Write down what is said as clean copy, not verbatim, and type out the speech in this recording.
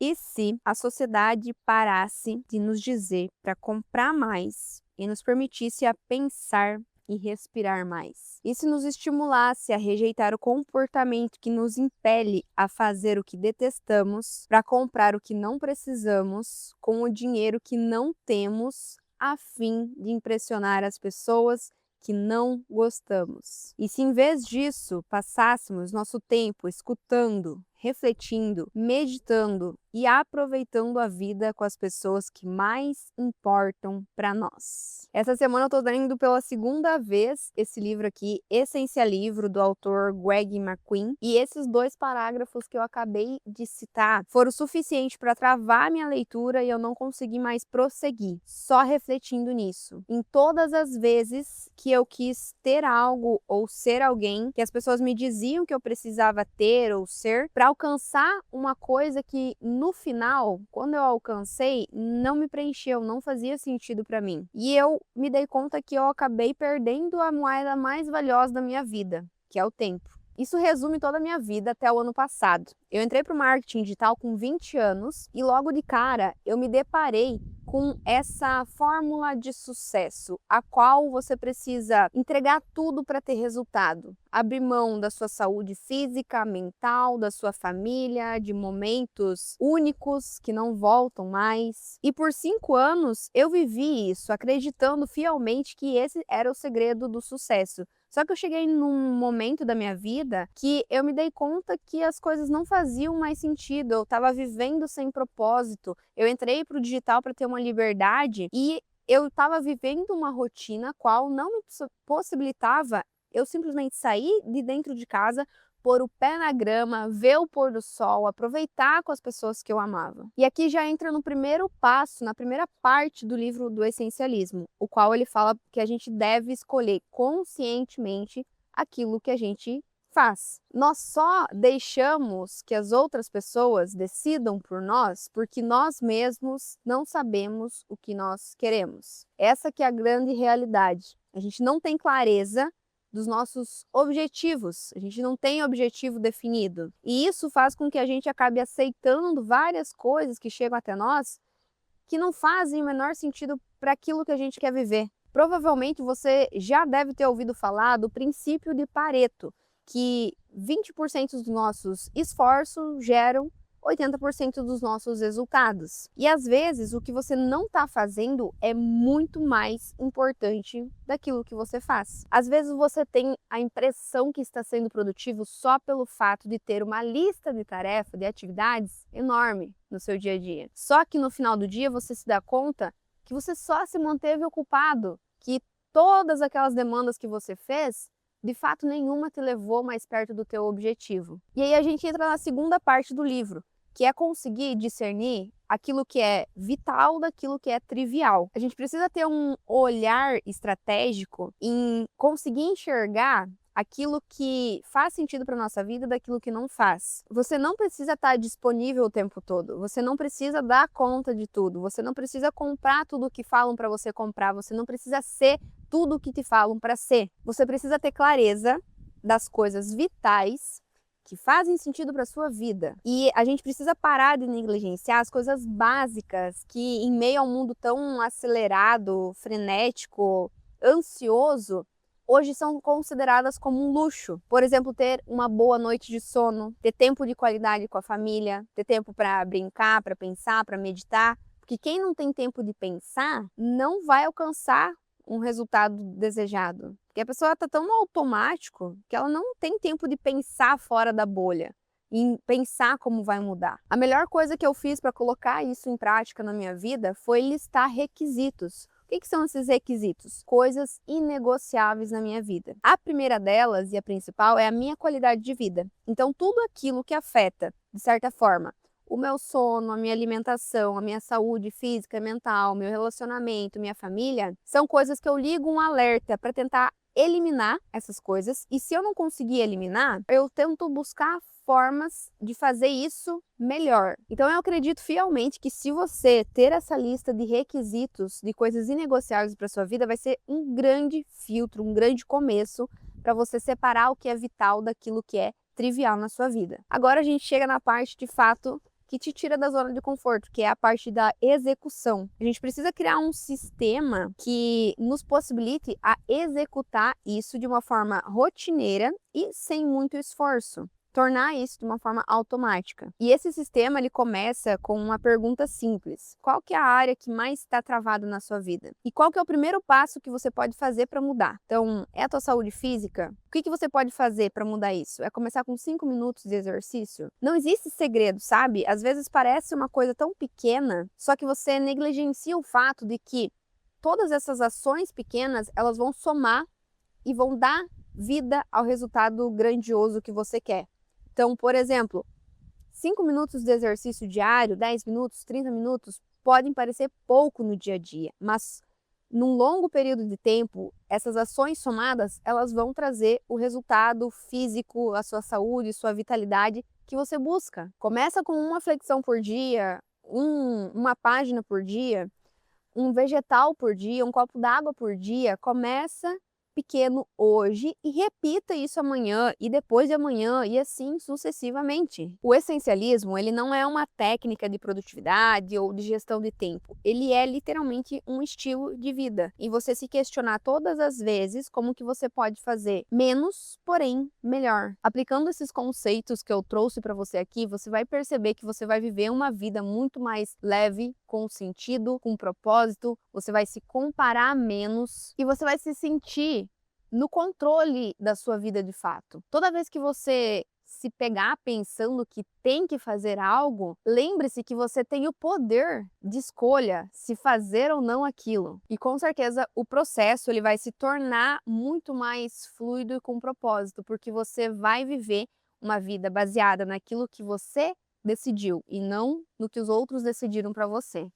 E se a sociedade parasse de nos dizer para comprar mais e nos permitisse a pensar e respirar mais? E se nos estimulasse a rejeitar o comportamento que nos impele a fazer o que detestamos, para comprar o que não precisamos, com o dinheiro que não temos, a fim de impressionar as pessoas que não gostamos? E se em vez disso passássemos nosso tempo escutando, refletindo, meditando e aproveitando a vida com as pessoas que mais importam para nós? Essa semana eu tô lendo pela segunda vez esse livro aqui, Essencialivro, do autor Greg McQueen, e esses 2 parágrafos que eu acabei de citar foram suficientes para travar minha leitura e eu não consegui mais prosseguir, só refletindo nisso. Em todas as vezes que eu quis ter algo ou ser alguém que as pessoas me diziam que eu precisava ter ou ser, para alcançar uma coisa que no final, quando eu alcancei, não me preencheu, não fazia sentido para mim. E eu me dei conta que eu acabei perdendo a moeda mais valiosa da minha vida, que é o tempo. Isso resume toda a minha vida até o ano passado. Eu entrei para o marketing digital com 20 anos e logo de cara eu me deparei com essa fórmula de sucesso, a qual você precisa entregar tudo para ter resultado. Abrir mão da sua saúde física, mental, da sua família, de momentos únicos que não voltam mais. E por 5 anos eu vivi isso, acreditando fielmente que esse era o segredo do sucesso. Só que eu cheguei num momento da minha vida que eu me dei conta que as coisas não faziam mais sentido, eu estava vivendo sem propósito. Eu entrei para o digital para ter uma liberdade e eu estava vivendo uma rotina qual não me possibilitava eu simplesmente sair de dentro de casa, pôr o pé na grama, ver o pôr do sol, aproveitar com as pessoas que eu amava. E aqui já entra no primeiro passo, na primeira parte do livro do Essencialismo, o qual ele fala que a gente deve escolher conscientemente aquilo que a gente faz. Nós só deixamos que as outras pessoas decidam por nós porque nós mesmos não sabemos o que nós queremos. Essa que é a grande realidade. A gente não tem clareza dos nossos objetivos, a gente não tem objetivo definido. E isso faz com que a gente acabe aceitando várias coisas que chegam até nós que não fazem o menor sentido para aquilo que a gente quer viver. Provavelmente você já deve ter ouvido falar do princípio de Pareto, que 20% dos nossos esforços geram 80% dos nossos resultados. E às vezes o que você não está fazendo é muito mais importante daquilo que você faz. Às vezes você tem a impressão que está sendo produtivo só pelo fato de ter uma lista de tarefas, de atividades enorme no seu dia a dia. Só que no final do dia você se dá conta que você só se manteve ocupado, que todas aquelas demandas que você fez, de fato nenhuma te levou mais perto do teu objetivo. E aí a gente entra na segunda parte do livro, que é conseguir discernir aquilo que é vital daquilo que é trivial. A gente precisa ter um olhar estratégico em conseguir enxergar aquilo que faz sentido para nossa vida daquilo que não faz. Você não precisa estar disponível o tempo todo, você não precisa dar conta de tudo, você não precisa comprar tudo o que falam para você comprar, você não precisa ser tudo o que te falam para ser. Você precisa ter clareza das coisas vitais que fazem sentido para a sua vida. E a gente precisa parar de negligenciar as coisas básicas que, em meio ao mundo tão acelerado, frenético, ansioso, hoje são consideradas como um luxo. Por exemplo, ter uma boa noite de sono, ter tempo de qualidade com a família, ter tempo para brincar, para pensar, para meditar. Porque quem não tem tempo de pensar não vai alcançar um resultado desejado. Porque a pessoa está tão no automático que ela não tem tempo de pensar fora da bolha, em pensar como vai mudar. A melhor coisa que eu fiz para colocar isso em prática na minha vida foi listar requisitos. O que são esses requisitos? Coisas inegociáveis na minha vida. A primeira delas, e a principal, é a minha qualidade de vida. Então, tudo aquilo que afeta, de certa forma, o meu sono, a minha alimentação, a minha saúde física, mental, meu relacionamento, minha família, são coisas que eu ligo um alerta para tentar eliminar essas coisas. E se eu não conseguir eliminar, eu tento buscar formas de fazer isso melhor. Então eu acredito fielmente que se você ter essa lista de requisitos, de coisas inegociáveis para sua vida, vai ser um grande filtro, um grande começo para você separar o que é vital daquilo que é trivial na sua vida. Agora a gente chega na parte de fato que te tira da zona de conforto, que é a parte da execução. A gente precisa criar um sistema que nos possibilite a executar isso de uma forma rotineira e sem muito esforço. Tornar isso de uma forma automática. E esse sistema ele começa com uma pergunta simples: qual que é a área que mais está travada na sua vida? E qual que é o primeiro passo que você pode fazer para mudar? Então, é a tua saúde física? O que você pode fazer para mudar isso? É começar com 5 minutos de exercício? Não existe segredo, sabe? Às vezes parece uma coisa tão pequena, só que você negligencia o fato de que todas essas ações pequenas, elas vão somar e vão dar vida ao resultado grandioso que você quer. Então, por exemplo, 5 minutos de exercício diário, 10 minutos, 30 minutos, podem parecer pouco no dia a dia, mas num longo período de tempo, essas ações somadas, elas vão trazer o resultado físico, a sua saúde, sua vitalidade que você busca. Começa com uma flexão por dia, uma página por dia, um vegetal por dia, um copo d'água por dia. Começa pequeno hoje e repita isso amanhã e depois de amanhã e assim sucessivamente. O essencialismo, ele não é uma técnica de produtividade ou de gestão de tempo. Ele é literalmente um estilo de vida. E você se questionar todas as vezes como que você pode fazer menos, porém melhor. Aplicando esses conceitos que eu trouxe para você aqui, você vai perceber que você vai viver uma vida muito mais leve, com sentido, com propósito, você vai se comparar menos e você vai se sentir no controle da sua vida de fato. Toda vez que você se pegar pensando que tem que fazer algo, lembre-se que você tem o poder de escolha se fazer ou não aquilo. E com certeza o processo ele vai se tornar muito mais fluido e com propósito, porque você vai viver uma vida baseada naquilo que você decidiu e não no que os outros decidiram para você.